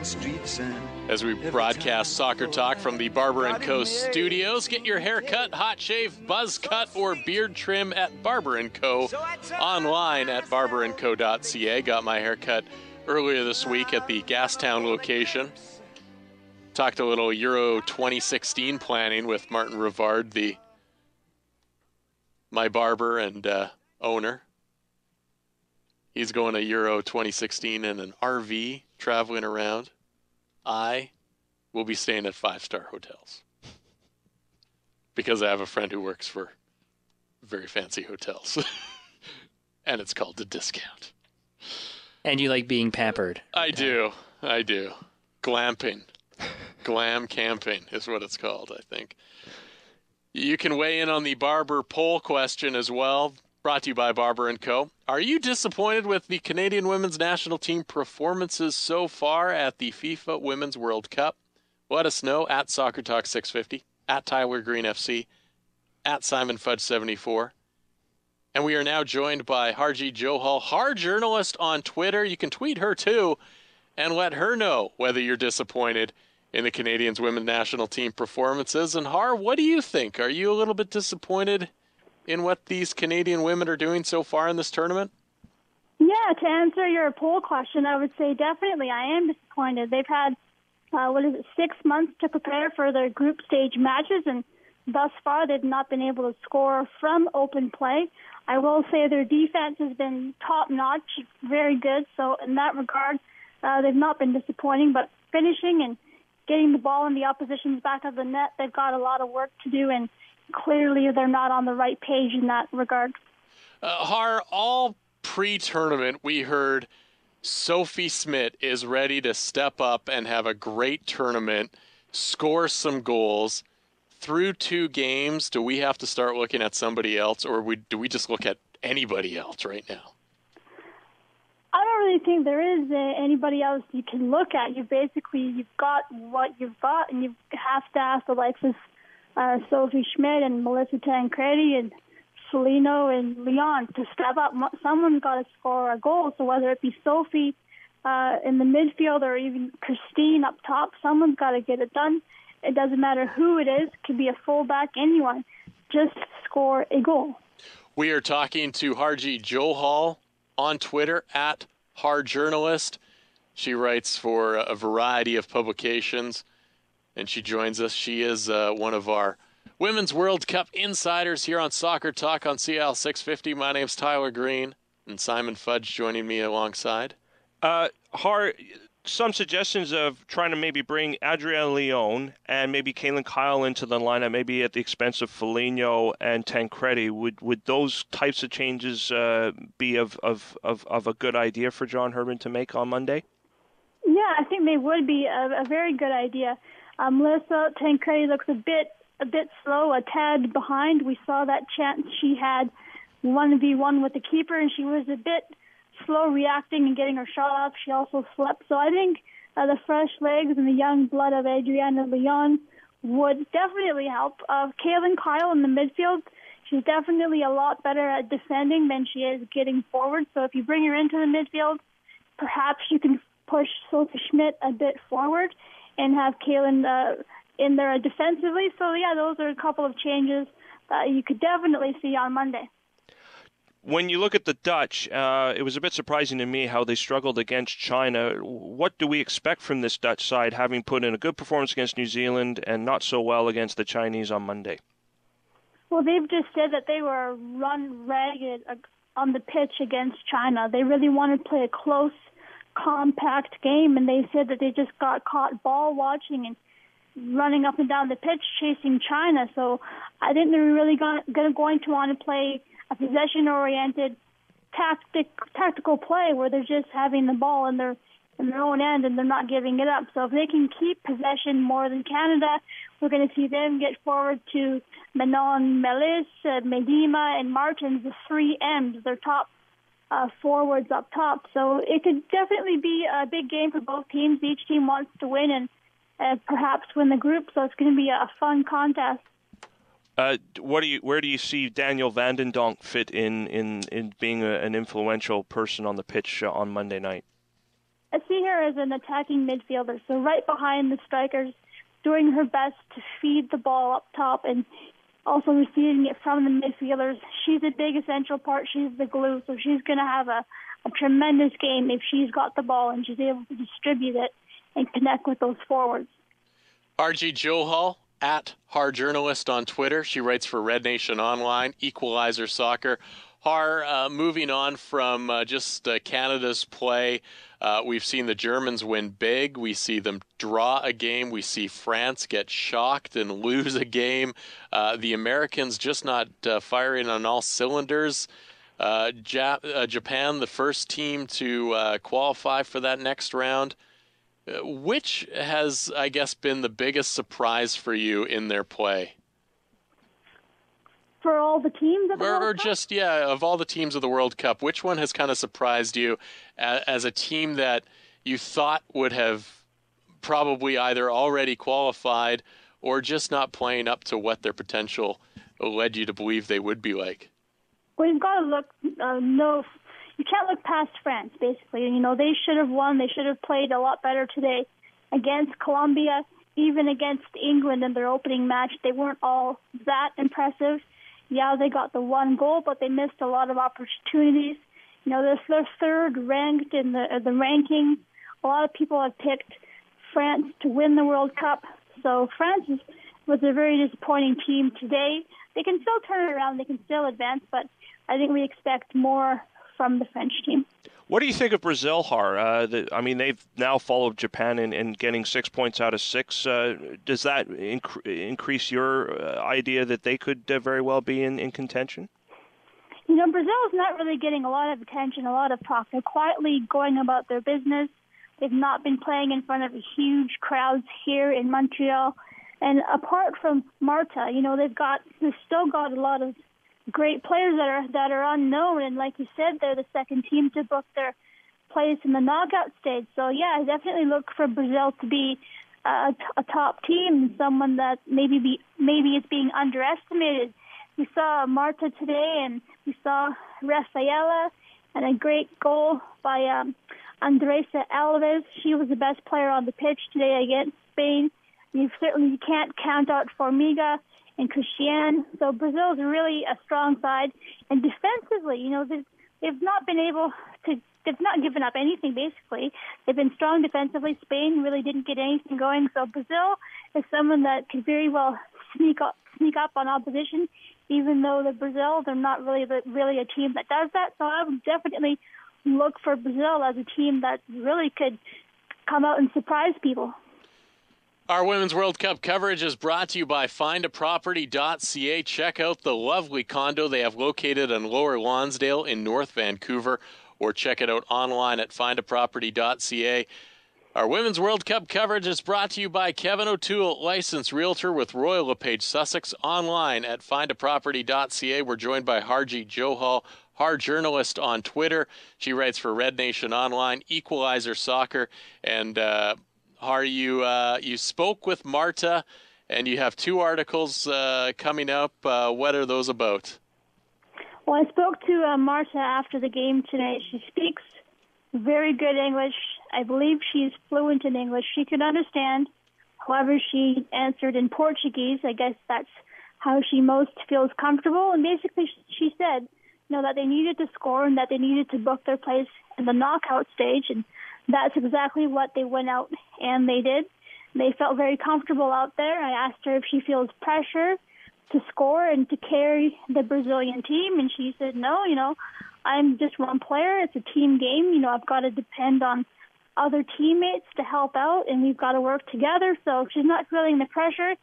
As we broadcast Soccer Talk from the Barber & Co. studios, get your haircut, hot shave, buzz cut, or beard trim at Barber & Co. Online at barberandco.ca. Got my haircut earlier this week at the Gastown location. Talked a little Euro 2016 planning with Martin Rivard, my barber and owner. He's going to Euro 2016 in an RV, traveling around. I will be staying at 5-star hotels because I have a friend who works for very fancy hotels. And it's called The Discount. And you like being pampered. I do. Glamping. Glam Camping is what it's called, I think. You can weigh in on the Barber poll question as well, brought to you by Barber & Co. Are you disappointed with the Canadian women's national team performances so far at the FIFA Women's World Cup? Let us know at Soccer Talk 650, at Tyler Green FC, at Simon Fudge 74. And we are now joined by Harjeet Johal, Har journalist on Twitter. You can tweet her too and let her know whether you're disappointed in the Canadians women's national team performances. And Har, what do you think? Are you a little bit disappointed in what these Canadian women are doing so far in this tournament? Yeah, to answer your poll question, I would say definitely I am disappointed. They've had, 6 months to prepare for their group stage matches, and thus far they've not been able to score from open play. I will say their defense has been top-notch, very good. So in that regard, they've not been disappointing, but finishing and getting the ball in the opposition's back of the net, they've got a lot of work to do, and clearly they're not on the right page in that regard. Har, all pre-tournament we heard Sophie Schmidt is ready to step up and have a great tournament, score some goals. Through 2 games, do we have to start looking at somebody else, or do we just look at anybody else right now? I don't really think there is anybody else you can look at. You've got what you've got, and you have to ask the likes of Sophie Schmidt and Melissa Tancredi and Celino and Leon to step up. Someone's got to score a goal, so whether it be Sophie in the midfield or even Christine up top, someone's got to get it done. It doesn't matter who it is. It could be a fullback, anyone. Just score a goal. We are talking to Harjeet Johal on Twitter, at Har Journalist. She writes for a variety of publications, and she joins us. She is one of our Women's World Cup insiders here on Soccer Talk on CL 650. My name's Tyler Green, and Simon Fudge joining me alongside. Har, some suggestions of trying to maybe bring Adrienne Leon and maybe Kaylin Kyle into the lineup, maybe at the expense of Foligno and Tancredi. Would those types of changes be of a good idea for John Herdman to make on Monday? Yeah, I think they would be a very good idea. Melissa Tancredi looks a bit slow, a tad behind. We saw that chance she had 1v1 with the keeper, and she was a bit slow reacting and getting her shot off. She also slept. So I think the fresh legs and the young blood of Adrienne Leon would definitely help. Kaylin Kyle in the midfield, she's definitely a lot better at defending than she is getting forward. So if you bring her into the midfield, perhaps you can push Sophie Schmidt a bit forward and have Kaylin in there defensively. So, yeah, those are a couple of changes that you could definitely see on Monday. When you look at the Dutch, it was a bit surprising to me how they struggled against China. What do we expect from this Dutch side, having put in a good performance against New Zealand and not so well against the Chinese on Monday? Well, they've just said that they were run ragged on the pitch against China. They really wanted to play a close, compact game, and they said that they just got caught ball watching and running up and down the pitch chasing China. So I think they're really going to want to play a possession-oriented tactical play where they're just having the ball in their own end and they're not giving it up. So if they can keep possession more than Canada, we're going to see them get forward to Manon Melis, Medema, and Martins, the 3 M's, their top forwards up top. So it could definitely be a big game for both teams. Each team wants to win and perhaps win the group, so it's going to be a fun contest. Where do you see Daniel Vandendonk fit in being an influential person on the pitch on Monday night? I see her as an attacking midfielder, so right behind the strikers, doing her best to feed the ball up top and also receiving it from the midfielders. She's a big essential part. She's the glue, so she's going to have a tremendous game if she's got the ball and she's able to distribute it and connect with those forwards. Harjeet Johal, at Har Journalist on Twitter. She writes for Red Nation Online, Equalizer Soccer. Har, moving on from just Canada's play, we've seen the Germans win big. We see them draw a game. We see France get shocked and lose a game. The Americans just not firing on all cylinders. Japan, the first team to qualify for that next round. Which has, I guess, been the biggest surprise for you in their play? For all the teams of the World Cup? Just, of all the teams of the World Cup, which one has kind of surprised you as a team that you thought would have probably either already qualified or just not playing up to what their potential led you to believe they would be like? Well, you've got to look, you can't look past France, basically. You know, they should have won. They should have played a lot better today against Colombia, even against England in their opening match. They weren't all that impressive. Yeah, they got the one goal, but they missed a lot of opportunities. You know, they're third ranked in the rankings. A lot of people have picked France to win the World Cup. So France was a very disappointing team today. They can still turn it around. They can still advance, but I think we expect more from the French team. What do you think of Brazil, Har? They've now followed Japan in getting 6 points out of 6. Does that increase your idea that they could very well be in contention? You know, Brazil is not really getting a lot of attention, a lot of talk. They're quietly going about their business. They've not been playing in front of huge crowds here in Montreal. And apart from Marta, you know, they've still got a lot of great players that are unknown, and like you said, they're the second team to book their place in the knockout stage. So yeah, I definitely look for Brazil to be a top team, someone that maybe is being underestimated. We saw Marta today, and we saw Rafaela, and a great goal by Andressa Alves. She was the best player on the pitch today against Spain. You certainly can't count out Formiga and Cristiane. So Brazil is really a strong side. And defensively, you know, they've not been able to, they've not given up anything, basically. They've been strong defensively. Spain really didn't get anything going. So Brazil is someone that could very well sneak up on opposition, even though they're not really a team that does that. So I would definitely look for Brazil as a team that really could come out and surprise people. Our Women's World Cup coverage is brought to you by findaproperty.ca. Check out the lovely condo they have located in Lower Lonsdale in North Vancouver, or check it out online at findaproperty.ca. Our Women's World Cup coverage is brought to you by Kevin O'Toole, licensed realtor with Royal LePage Sussex, online at findaproperty.ca. We're joined by Harjeet Johal, Har journalist on Twitter. She writes for Red Nation Online, Equalizer Soccer, and Har, you spoke with Marta, and you have 2 articles coming up. What are those about? Well, I spoke to Marta after the game today. She speaks very good English. I believe she's fluent in English. She could understand. However, she answered in Portuguese. I guess that's how she most feels comfortable. And basically, she said, you know, that they needed to score and that they needed to book their place in the knockout stage, and that's exactly what they went out and they did. They felt very comfortable out there. I asked her if she feels pressure to score and to carry the Brazilian team, and she said, no, you know, I'm just one player. It's a team game. You know, I've got to depend on other teammates to help out, and we've got to work together. So she's not feeling the pressure.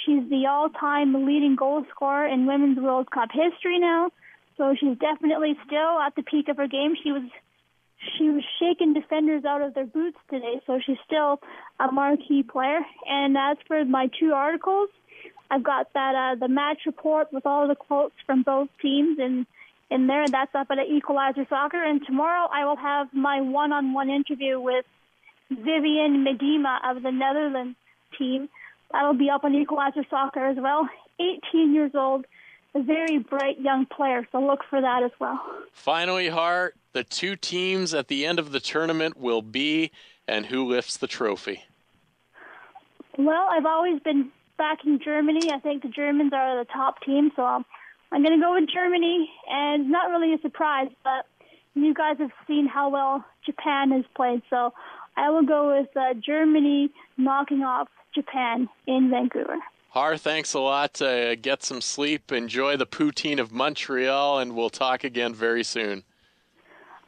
She's the all-time leading goal scorer in Women's World Cup history now. So she's definitely still at the peak of her game. She was shaking defenders out of their boots today, so she's still a marquee player. And as for my 2 articles, I've got that the match report with all the quotes from both teams in there. That's up at Equalizer Soccer. And tomorrow I will have my one-on-one interview with Vivian Medema of the Netherlands team. That'll be up on Equalizer Soccer as well. 18 years old, a very bright young player, so look for that as well. Finally, Har, the 2 teams at the end of the tournament will be, and who lifts the trophy? Well, I've always been backing Germany. I think the Germans are the top team, so I'm going to go with Germany, and not really a surprise, but you guys have seen how well Japan has played, so I will go with Germany knocking off Japan in Vancouver. Har, thanks a lot. Get some sleep. Enjoy the poutine of Montreal, and we'll talk again very soon.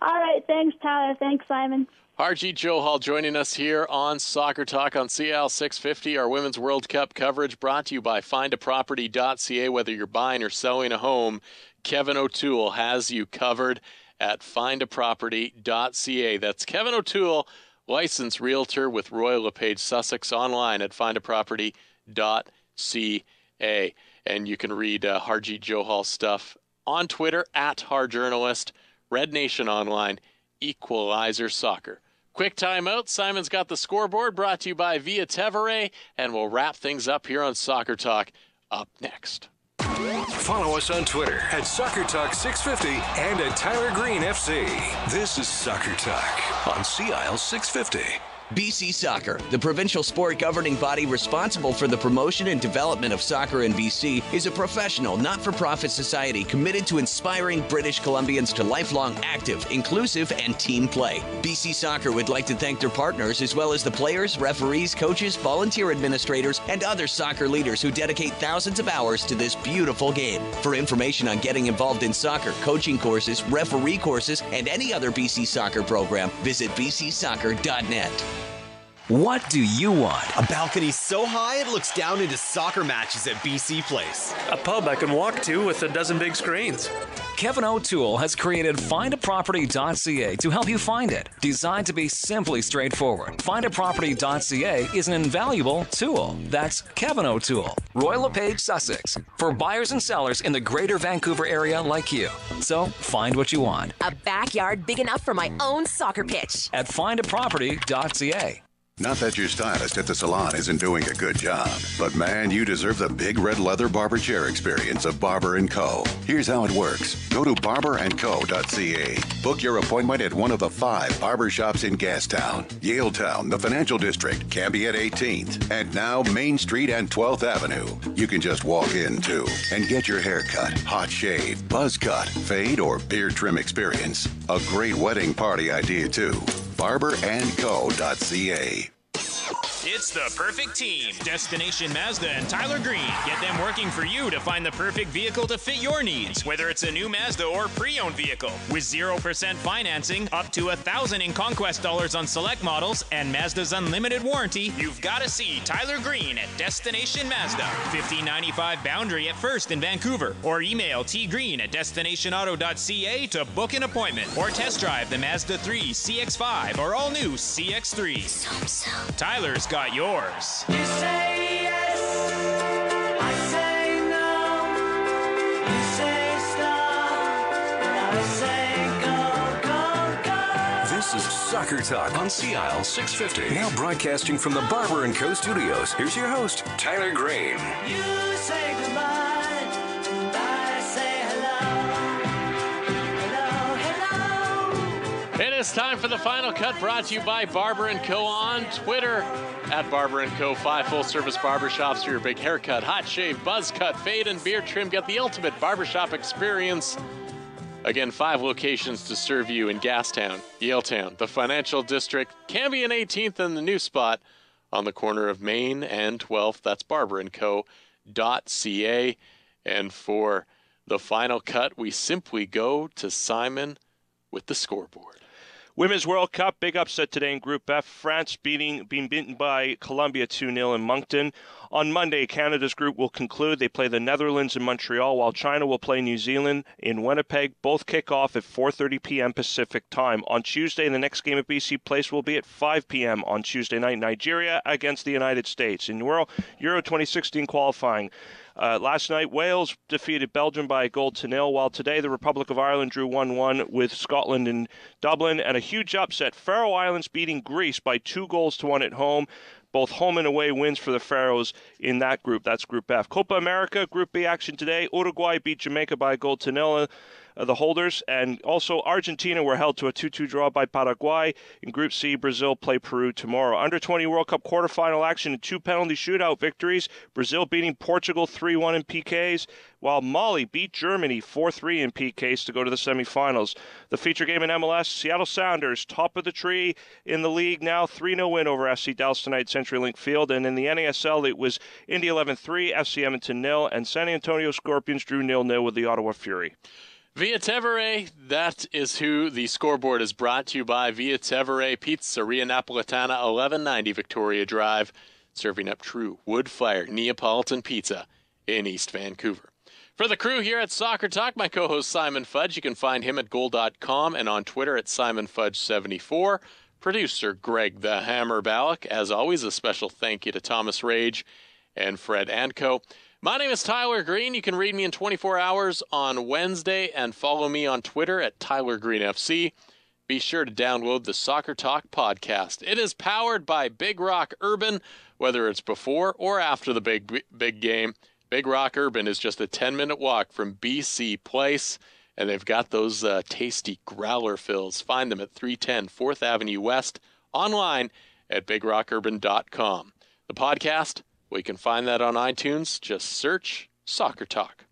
All right. Thanks, Tyler. Thanks, Simon. Harjeet Johal joining us here on Soccer Talk on CL 650, our Women's World Cup coverage brought to you by findaproperty.ca. Whether you're buying or selling a home, Kevin O'Toole has you covered at findaproperty.ca. That's Kevin O'Toole, licensed realtor with Royal LePage Sussex, online at findaproperty.ca. And you can read Harjeet Johal stuff on Twitter at HarJournalist, Red Nation Online, Equalizer Soccer. Quick timeout. Simon's got the scoreboard, brought to you by Via Tevere, and we'll wrap things up here on Soccer Talk up next. Follow us on Twitter at Soccer Talk 650 and at Tyler Green FC. This is Soccer Talk on CIL 650. BC Soccer, the provincial sport governing body responsible for the promotion and development of soccer in BC, is a professional, not-for-profit society committed to inspiring British Columbians to lifelong active, inclusive, and team play. BC Soccer would like to thank their partners as well as the players, referees, coaches, volunteer administrators, and other soccer leaders who dedicate thousands of hours to this beautiful game. For information on getting involved in soccer, coaching courses, referee courses, and any other BC Soccer program, visit bcsoccer.net. What do you want? A balcony so high it looks down into soccer matches at BC Place. A pub I can walk to with a dozen big screens. Kevin O'Toole has created findaproperty.ca to help you find it. Designed to be simply straightforward, findaproperty.ca is an invaluable tool. That's Kevin O'Toole, Royal LePage, Sussex, for buyers and sellers in the greater Vancouver area like you. So find what you want A backyard big enough for my own soccer pitch. at findaproperty.ca. Not that your stylist at the salon isn't doing a good job, but man, you deserve the big red leather barber chair experience of Barber & Co. Here's how it works. Go to barberandco.ca. Book your appointment at one of the 5 barber shops in Gastown, Yaletown, the Financial District, Cambie at 18th, and now Main Street and 12th Avenue. You can just walk in, too, and get your hair cut, hot shave, buzz cut, fade, or beard trim experience. A great wedding party idea, too. barberandco.ca. It's the perfect team. Destination Mazda and Tyler Green. Get them working for you to find the perfect vehicle to fit your needs, whether it's a new Mazda or pre-owned vehicle. With 0% financing, up to $1,000 in conquest dollars on select models, and Mazda's unlimited warranty, you've got to see Tyler Green at Destination Mazda. 1595 Boundary at First in Vancouver. Or email tgreen@destinationauto.ca to book an appointment. Or test drive the Mazda 3, CX-5, or all new CX-3. Tyler's got yours. You say yes, I say no. You say stop, and I say go, go, go. This is Soccer Talk on CIL 650. Now broadcasting from the Barber & Co. studios. Here's your host, Tyler Green. You say goodbye, and I say hello, hello, hello. It is time for the final cut, brought to you by Barber & Co. on Twitter at Barber & Co. 5 full-service barbershops for your big haircut, hot shave, buzz cut, fade, and beard trim. Get the ultimate barbershop experience. Again, 5 locations to serve you in Gastown, Yaletown, the Financial District, Cambie and 18th, and the new spot on the corner of Main and 12th. That's barberandco.ca. And for the final cut, we simply go to Simon with the scoreboard. Women's World Cup, big upset today in Group F. France being beaten by Colombia 2-0 in Moncton. On Monday, Canada's group will conclude. They play the Netherlands in Montreal, while China will play New Zealand in Winnipeg. Both kick off at 4:30 p.m. Pacific time. On Tuesday, the next game at BC Place will be at 5 p.m. on Tuesday night, Nigeria against the United States. In Euro 2016 qualifying, last night, Wales defeated Belgium by 1-0, while today the Republic of Ireland drew 1-1 with Scotland in Dublin. And a huge upset, Faroe Islands beating Greece by 2-1 at home. Both home and away wins for the Faroes in that group. That's Group F. Copa America, Group B action today. Uruguay beat Jamaica by 1-0. The holders, and also Argentina were held to a 2-2 draw by Paraguay. In Group C, Brazil play Peru tomorrow. Under-20 World Cup quarterfinal action and 2 penalty shootout victories. Brazil beating Portugal 3-1 in PKs, while Mali beat Germany 4-3 in PKs to go to the semifinals. The feature game in MLS, Seattle Sounders, top of the tree in the league now, 3-0 win over FC Dallas tonight at CenturyLink Field. And in the NASL, it was Indy 11-3, FC Edmonton 0, and San Antonio Scorpions drew 0-0 with the Ottawa Fury. Via Tevere, that is who the scoreboard is brought to you by. Via Tevere, Pizzeria Napolitana, 1190 Victoria Drive, serving up true wood-fired Neapolitan pizza in East Vancouver. For the crew here at Soccer Talk, my co-host Simon Fudge. You can find him at goal.com and on Twitter at SimonFudge74. producer Greg the Hammer Ballack. As always, a special thank you to Thomas Rage and Fred Anco. My name is Tyler Green. You can read me in 24 hours on Wednesday and follow me on Twitter at TylerGreenFC. Be sure to download the Soccer Talk podcast. It is powered by Big Rock Urban, whether it's before or after the big game. Big Rock Urban is just a 10-minute walk from BC Place, and they've got those tasty growler fills. Find them at 310 4th Avenue West, online at BigRockUrban.com. The podcast, well, you can find that on iTunes. Just search Soccer Talk.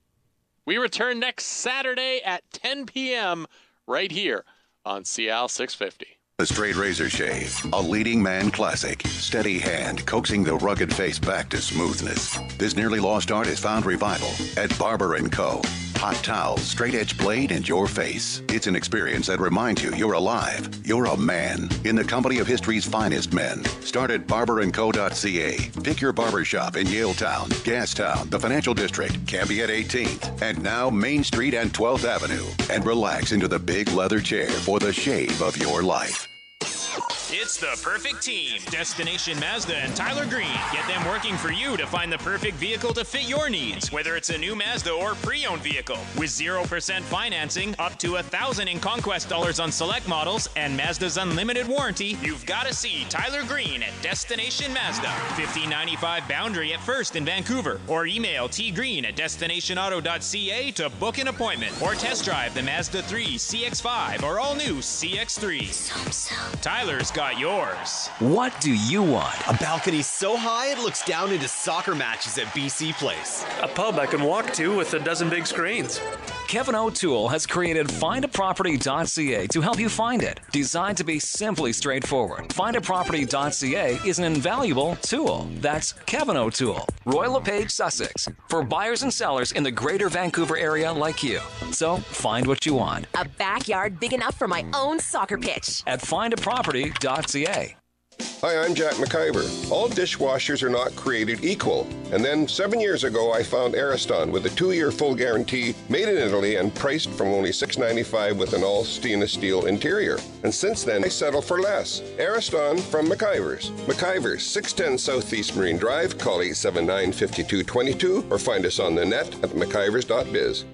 We return next Saturday at 10 p.m. right here on CL 650. The Straight Razor Shave, a leading man classic. Steady hand coaxing the rugged face back to smoothness. This nearly lost art has found revival at Barber & Co. Hot towels, straight edge blade, and your face. It's an experience that reminds you you're alive. You're a man in the company of history's finest men. Start at barberandco.ca. Pick your barber shop in Yaletown, Gastown, the Financial District, Cambiet 18th, and now Main Street and 12th Avenue. And relax into the big leather chair for the shave of your life. It's the perfect team. Destination Mazda and Tyler Green. Get them working for you to find the perfect vehicle to fit your needs, whether it's a new Mazda or pre-owned vehicle. With 0% financing, up to $1,000 in conquest dollars on select models, and Mazda's unlimited warranty, you've got to see Tyler Green at Destination Mazda. 1595 Boundary at First in Vancouver. Or email tgreen@destinationauto.ca to book an appointment. Or test drive the Mazda 3 CX-5 or all-new CX-3. Tyler's got yours. What do you want? A balcony so high it looks down into soccer matches at BC Place. A pub I can walk to with a dozen big screens. Kevin O'Toole has created findaproperty.ca to help you find it. Designed to be simply straightforward, findaproperty.ca is an invaluable tool. That's Kevin O'Toole, Royal LePage, Sussex, for buyers and sellers in the greater Vancouver area like you. So find what you want. A backyard big enough for my own soccer pitch. At findaproperty.ca. Hi, I'm Jack McIver. All dishwashers are not created equal. And then 7 years ago, I found Ariston with a 2-year full guarantee, made in Italy and priced from only $6.95 with an all stainless steel interior. And since then, I settle for less. Ariston from McIver's. McIver's, 610 Southeast Marine Drive. Call 879-5222 or find us on the net at mcivers.biz.